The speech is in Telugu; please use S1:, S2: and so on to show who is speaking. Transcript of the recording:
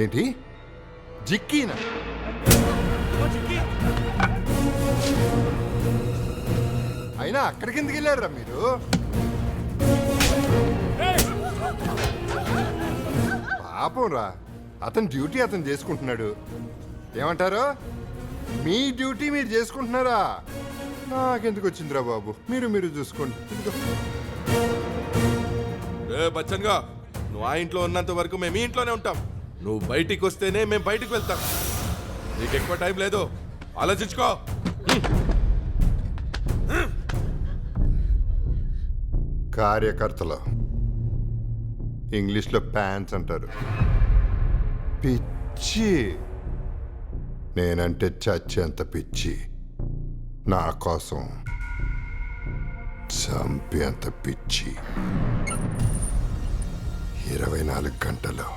S1: ఏంటి జిక్కీనా? అయినా అక్కడికి ఎందుకు వెళ్ళారా మీరు? పాపం రా, అతని డ్యూటీ అతను చేసుకుంటున్నాడు. ఏమంటారు? మీ డ్యూటీ మీరు చేసుకుంటున్నారా? నాకెందుకు వచ్చిందిరా బాబు, మీరు చూసుకోండి.
S2: బచ్చన్గా నువ్వు ఆ ఇంట్లో ఉన్నంత వరకు మేము ఈ ఇంట్లోనే ఉంటాం. నువ్వు బయటికి వస్తేనే మేము బయటికి వెళ్తాం. నీకు ఎక్కువ టైం లేదు, ఆలోచించుకో.
S1: కార్యకర్తలు ఇంగ్లీష్లో ప్యాంట్స్ అంటారు. పిచ్చి, నేనంటే చచ్చేంత పిచ్చి. నా కోసం చంపేంత పిచ్చి. 24 గంటలు